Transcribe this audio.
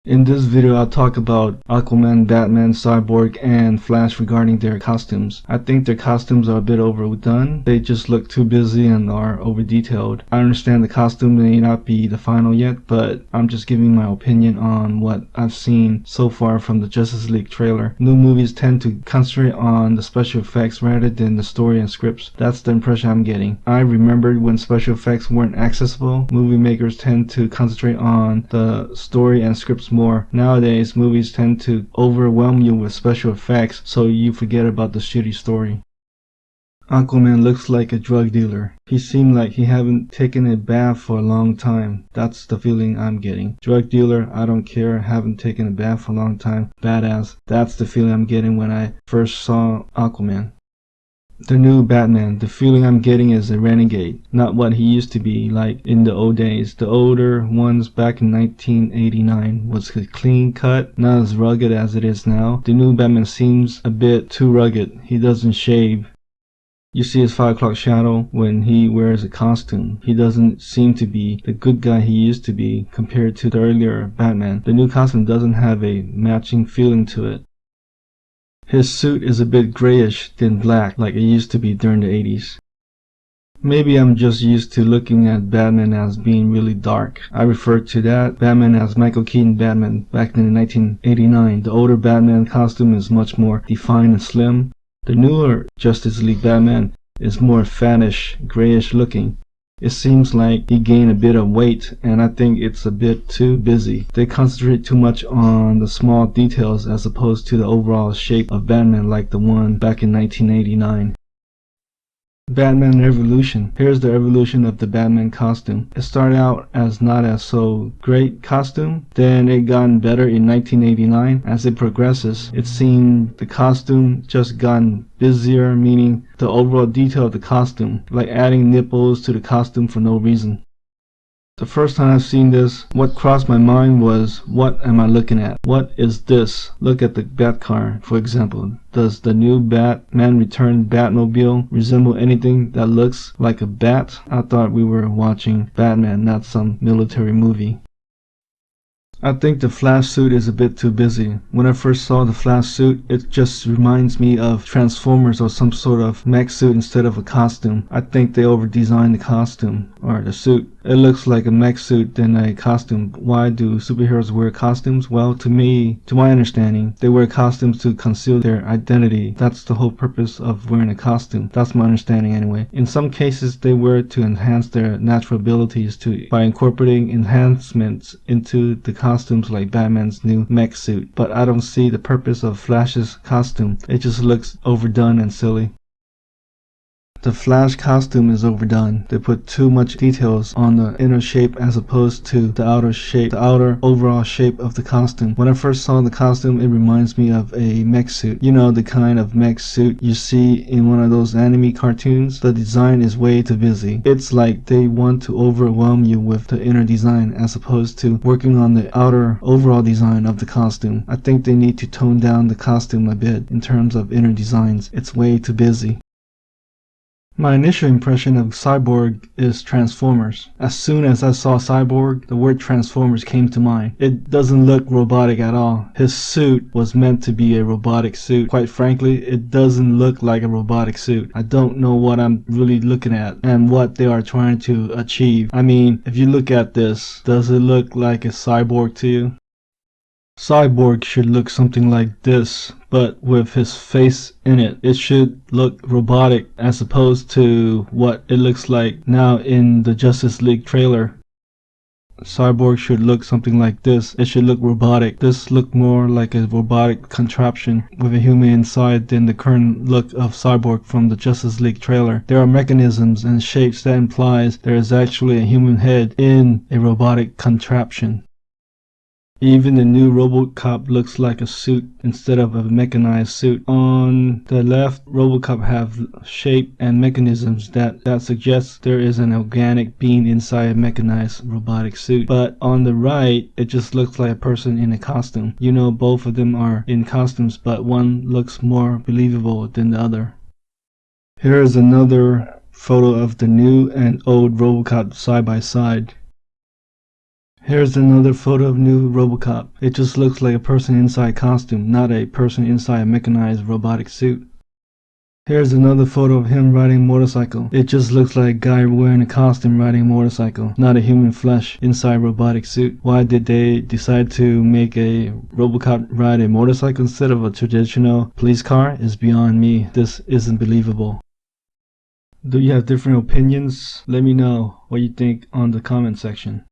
In this video, I'll talk about Aquaman, Batman, Cyborg, and Flash regarding their costumes. I think their costumes are a bit overdone. They just look too busy and are over-detailed. I understand the costume may not be the final yet, but I'm just giving my opinion on what I've seen so far from the Justice League trailer. New movies tend to concentrate on the special effects rather than the story and scripts. That's the impression I'm getting. I remembered when special effects weren't accessible, movie makers tend to concentrate on the story and scripts more. Nowadays, movies tend to overwhelm you with special effects, so you forget about the shitty story. Aquaman looks like a drug dealer. He seemed like he haven't taken a bath for a long time. That's the feeling I'm getting. Drug dealer, I don't care, haven't taken a bath for a long time. Badass. That's the feeling I'm getting when I first saw Aquaman. The new Batman, the feeling I'm getting is a renegade, not what he used to be like in the old days. The older ones back in 1989 was clean cut, not as rugged as it is now. The new Batman seems a bit too rugged. He doesn't shave. You see his 5 o'clock shadow when he wears a costume. He doesn't seem to be the good guy he used to be compared to the earlier Batman. The new costume doesn't have a matching feeling to it. His suit is a bit grayish than black like it used to be during the 80s. Maybe I'm just used to looking at Batman as being really dark. I refer to that Batman as Michael Keaton Batman back in 1989. The older Batman costume is much more defined and slim. The newer Justice League Batman is more fattish, grayish looking. It seems like he gained a bit of weight, and I think it's a bit too busy. They concentrate too much on the small details as opposed to the overall shape of Batman like the one back in 1989. Batman Evolution. Here's the evolution of the Batman costume. It started out as not as so great costume, then it gotten better in 1989. As it progresses, it seemed the costume just gotten busier, meaning the overall detail of the costume, like adding nipples to the costume for no reason. The first time I've seen this, what crossed my mind was, what am I looking at? What is this? Look at the Batcar, for example. Does the new Batman Return Batmobile resemble anything that looks like a bat? I thought we were watching Batman, not some military movie. I think the Flash suit is a bit too busy. When I first saw the Flash suit, it just reminds me of Transformers or some sort of mech suit instead of a costume. I think they over-designed the costume, or the suit. It looks like a mech suit than a costume. Why do superheroes wear costumes? Well, to my understanding, they wear costumes to conceal their identity. That's the whole purpose of wearing a costume. That's my understanding anyway. In some cases, they wear it to enhance their natural abilities by incorporating enhancements into the costumes like Batman's new mech suit. But I don't see the purpose of Flash's costume. It just looks overdone and silly. The Flash costume is overdone. They put too much details on the inner shape as opposed to the outer shape, the outer overall shape of the costume. When I first saw the costume, it reminds me of a mech suit. You know, the kind of mech suit you see in one of those anime cartoons. The design is way too busy. It's like they want to overwhelm you with the inner design as opposed to working on the outer overall design of the costume. I think they need to tone down the costume a bit in terms of inner designs. It's way too busy. My initial impression of Cyborg is Transformers. As soon as I saw Cyborg, the word Transformers came to mind. It doesn't look robotic at all. His suit was meant to be a robotic suit. Quite frankly, it doesn't look like a robotic suit. I don't know what I'm really looking at and what they are trying to achieve. I mean, if you look at this, does it look like a cyborg to you? Cyborg should look something like this, but with his face in it. It should look robotic as opposed to what it looks like now in the Justice League trailer. Cyborg should look something like this. It should look robotic. This looked more like a robotic contraption with a human inside than the current look of Cyborg from the Justice League trailer. There are mechanisms and shapes that implies there is actually a human head in a robotic contraption. Even the new RoboCop looks like a suit instead of a mechanized suit. On the left, RoboCop have shape and mechanisms that suggests there is an organic being inside a mechanized robotic suit. But on the right, it just looks like a person in a costume. You know, both of them are in costumes, but one looks more believable than the other. Here is another photo of the new and old RoboCop side by side. Here's another photo of new RoboCop. It just looks like a person inside costume, not a person inside a mechanized robotic suit. Here's another photo of him riding a motorcycle. It just looks like a guy wearing a costume riding a motorcycle, not a human flesh inside a robotic suit. Why did they decide to make a RoboCop ride a motorcycle instead of a traditional police car is beyond me. This isn't believable. Do you have different opinions? Let me know what you think on the comment section.